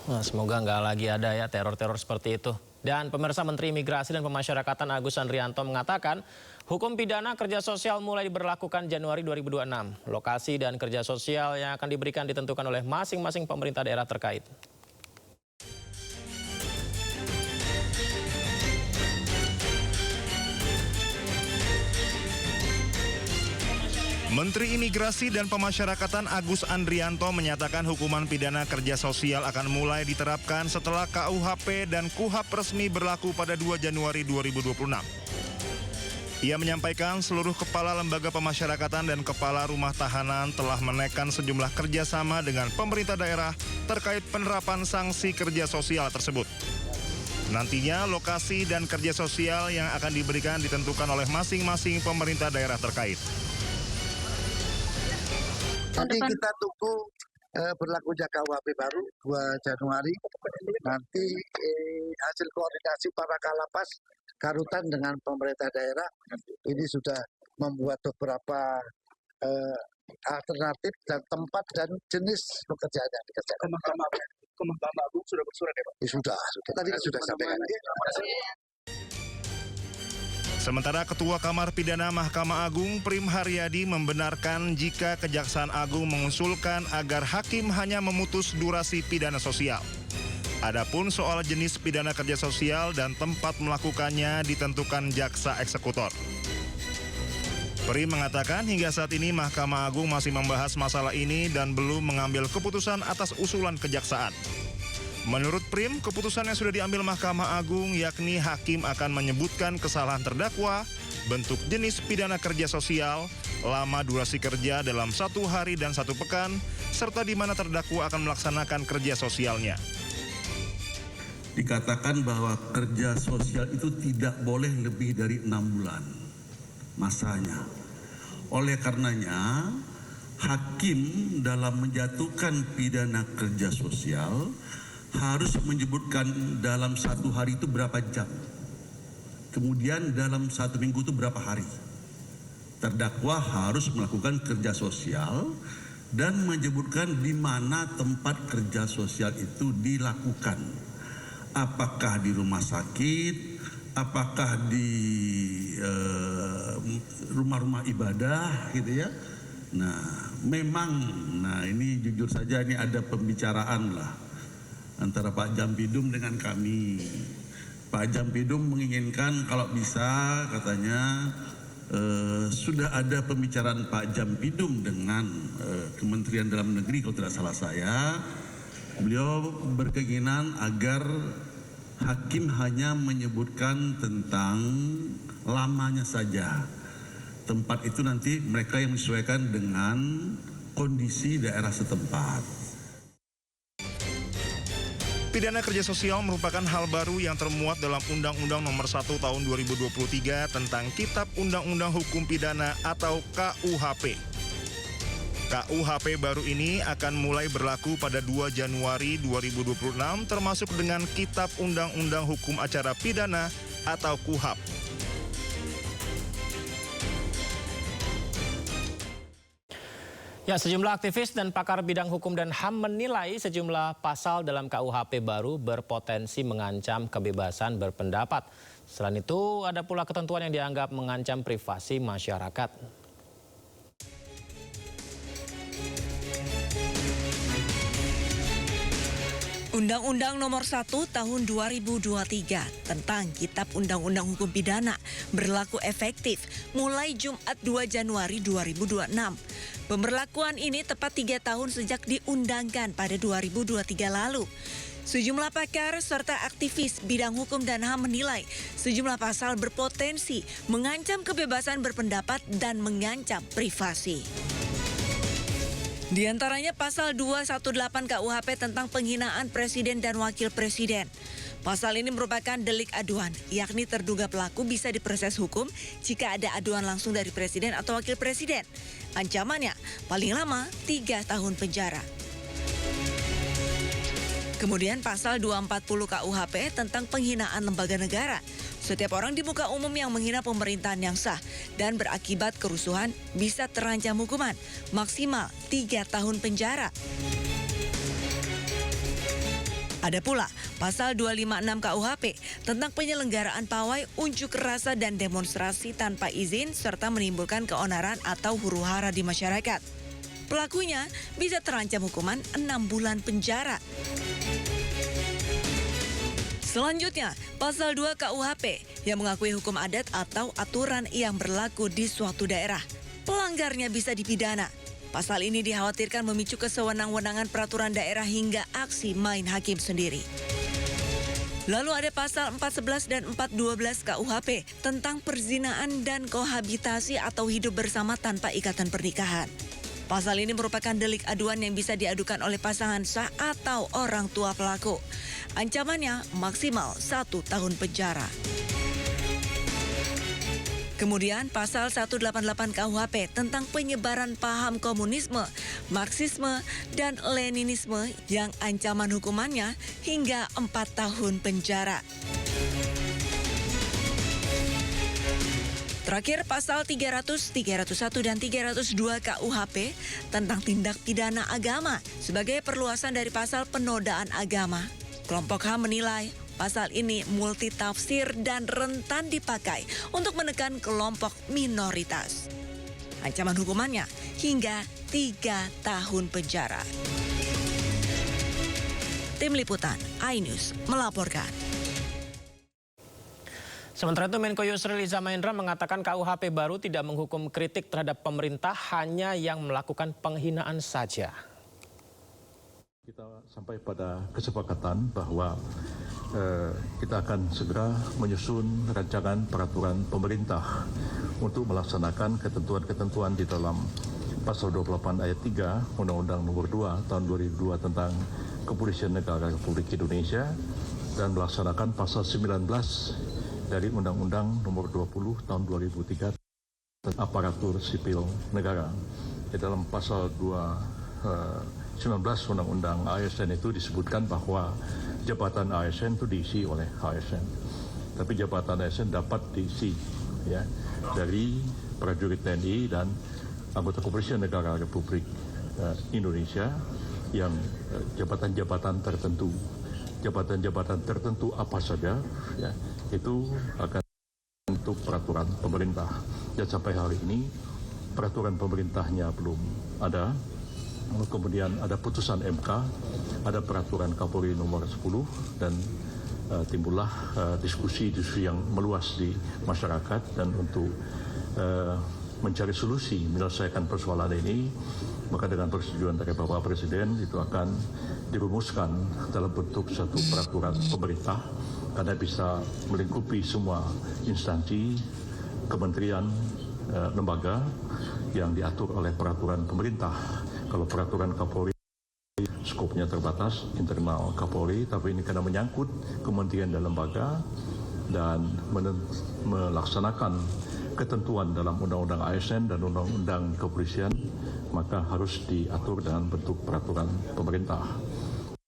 Nah, semoga nggak lagi ada ya teror-teror seperti itu. Dan pemirsa, Menteri Imigrasi dan Pemasyarakatan Agus Andrianto mengatakan hukum pidana kerja sosial mulai diberlakukan Januari 2026. Lokasi dan kerja sosial yang akan diberikan ditentukan oleh masing-masing pemerintah daerah terkait. Menteri Imigrasi dan Pemasyarakatan Agus Andrianto menyatakan hukuman pidana kerja sosial akan mulai diterapkan setelah KUHP dan KUHAP resmi berlaku pada 2 Januari 2026. Ia menyampaikan seluruh kepala lembaga pemasyarakatan dan kepala rumah tahanan telah menaikkan sejumlah kerjasama dengan pemerintah daerah terkait penerapan sanksi kerja sosial tersebut. Nantinya lokasi dan kerja sosial yang akan diberikan ditentukan oleh masing-masing pemerintah daerah terkait. Nanti kita tunggu berlakunya KUHP baru 2 Januari. Nanti hasil koordinasi para kalapas Karutan dengan pemerintah daerah ini sudah membuat beberapa alternatif dan tempat dan jenis pekerjaan yang dikerjakan. Ke Mahkamah Agung sudah bersurat ya Pak? Sudah. Tadi sudah sampaikan. Sementara Ketua Kamar Pidana Mahkamah Agung Prim Haryadi membenarkan jika Kejaksaan Agung mengusulkan agar hakim hanya memutus durasi pidana sosial. Adapun soal jenis pidana kerja sosial dan tempat melakukannya ditentukan jaksa eksekutor. Prim mengatakan hingga saat ini Mahkamah Agung masih membahas masalah ini dan belum mengambil keputusan atas usulan kejaksaan. Menurut Prim, keputusan yang sudah diambil Mahkamah Agung yakni hakim akan menyebutkan kesalahan terdakwa, bentuk jenis pidana kerja sosial, lama durasi kerja dalam 1 hari dan 1 pekan, serta di mana terdakwa akan melaksanakan kerja sosialnya. Dikatakan bahwa kerja sosial itu tidak boleh lebih dari 6 bulan masanya. Oleh karenanya, hakim dalam menjatuhkan pidana kerja sosial harus menyebutkan dalam 1 hari itu berapa jam. Kemudian dalam 1 minggu itu berapa hari. Terdakwa harus melakukan kerja sosial dan menyebutkan di mana tempat kerja sosial itu dilakukan. Apakah di rumah sakit, apakah di rumah-rumah ibadah gitu ya. Nah, memang ini jujur saja ini ada pembicaraan lah antara Pak Jampidum dengan kami. Pak Jampidum menginginkan kalau bisa katanya sudah ada pembicaraan Pak Jampidum dengan Kementerian Dalam Negeri kalau tidak salah saya. Beliau berkeinginan agar hakim hanya menyebutkan tentang lamanya saja. Tempat itu nanti mereka yang menyesuaikan dengan kondisi daerah setempat. Pidana kerja sosial merupakan hal baru yang termuat dalam Undang-Undang Nomor 1 Tahun 2023 tentang Kitab Undang-Undang Hukum Pidana atau KUHP. KUHP baru ini akan mulai berlaku pada 2 Januari 2026 termasuk dengan Kitab Undang-Undang Hukum Acara Pidana atau KUHAP. Ya, sejumlah aktivis dan pakar bidang hukum dan HAM menilai sejumlah pasal dalam KUHP baru berpotensi mengancam kebebasan berpendapat. Selain itu, ada pula ketentuan yang dianggap mengancam privasi masyarakat. Undang-Undang Nomor 1 Tahun 2023 tentang Kitab Undang-Undang Hukum Pidana berlaku efektif mulai Jumat 2 Januari 2026. Pemberlakuan ini tepat 3 tahun sejak diundangkan pada 2023 lalu. Sejumlah pakar serta aktivis bidang hukum dan HAM menilai sejumlah pasal berpotensi mengancam kebebasan berpendapat dan mengancam privasi. Di antaranya pasal 218 KUHP tentang penghinaan presiden dan wakil presiden. Pasal ini merupakan delik aduan, yakni terduga pelaku bisa diproses hukum jika ada aduan langsung dari presiden atau wakil presiden. Ancamannya paling lama 3 tahun penjara. Kemudian pasal 240 KUHP tentang penghinaan lembaga negara. Setiap orang di muka umum yang menghina pemerintahan yang sah dan berakibat kerusuhan bisa terancam hukuman maksimal 3 tahun penjara. Ada pula pasal 256 KUHP tentang penyelenggaraan pawai, unjuk rasa dan demonstrasi tanpa izin serta menimbulkan keonaran atau huru-hara di masyarakat. Pelakunya bisa terancam hukuman 6 bulan penjara. Selanjutnya, pasal 2 KUHP yang mengakui hukum adat atau aturan yang berlaku di suatu daerah. Pelanggarnya bisa dipidana. Pasal ini dikhawatirkan memicu kesewenang-wenangan peraturan daerah hingga aksi main hakim sendiri. Lalu ada pasal 411 dan 412 KUHP tentang perzinaan dan kohabitasi atau hidup bersama tanpa ikatan pernikahan. Pasal ini merupakan delik aduan yang bisa diadukan oleh pasangan sah atau orang tua pelaku. Ancamannya maksimal 1 tahun penjara. Kemudian pasal 188 KUHP tentang penyebaran paham komunisme, Marxisme, dan Leninisme yang ancaman hukumannya hingga 4 tahun penjara. Terakhir pasal 300, 301, dan 302 KUHP tentang tindak pidana agama sebagai perluasan dari pasal penodaan agama. Kelompok HAM menilai pasal ini multitafsir dan rentan dipakai untuk menekan kelompok minoritas. Ancaman hukumannya hingga 3 tahun penjara. Tim Liputan iNews melaporkan. Sementara itu Menko Yusril Iza Mahendra mengatakan KUHP baru tidak menghukum kritik terhadap pemerintah, hanya yang melakukan penghinaan saja. Kita sampai pada kesepakatan bahwa kita akan segera menyusun rancangan peraturan pemerintah untuk melaksanakan ketentuan-ketentuan di dalam pasal 28 ayat 3 Undang-Undang Nomor 2 Tahun 2002 tentang Kepolisian Negara Republik Indonesia dan melaksanakan pasal 19 dari Undang-Undang Nomor 20 Tahun 2003 tentang Aparatur Sipil Negara. Di dalam pasal 19 Undang-Undang ASN itu disebutkan bahwa jabatan ASN itu diisi oleh ASN. Tapi jabatan ASN dapat diisi dari prajurit TNI dan anggota Kepolisian Negara Republik Indonesia yang jabatan-jabatan tertentu. Jabatan-jabatan tertentu apa saja itu akan untuk peraturan pemerintah. Dan sampai hari ini peraturan pemerintahnya belum ada. Kemudian ada putusan MK, ada peraturan Kapolri nomor 10 dan timbullah diskusi yang meluas di masyarakat, dan untuk mencari solusi menyelesaikan persoalan ini, maka dengan persetujuan dari Bapak Presiden itu akan dirumuskan dalam bentuk satu peraturan pemerintah karena bisa melingkupi semua instansi, kementerian, lembaga yang diatur oleh peraturan pemerintah. Kalau peraturan Kapolri skopnya terbatas internal Kapolri, tapi ini karena menyangkut kementerian dan lembaga dan melaksanakan ketentuan dalam Undang-Undang ASN dan Undang-Undang Kepolisian, maka harus diatur dalam bentuk peraturan pemerintah.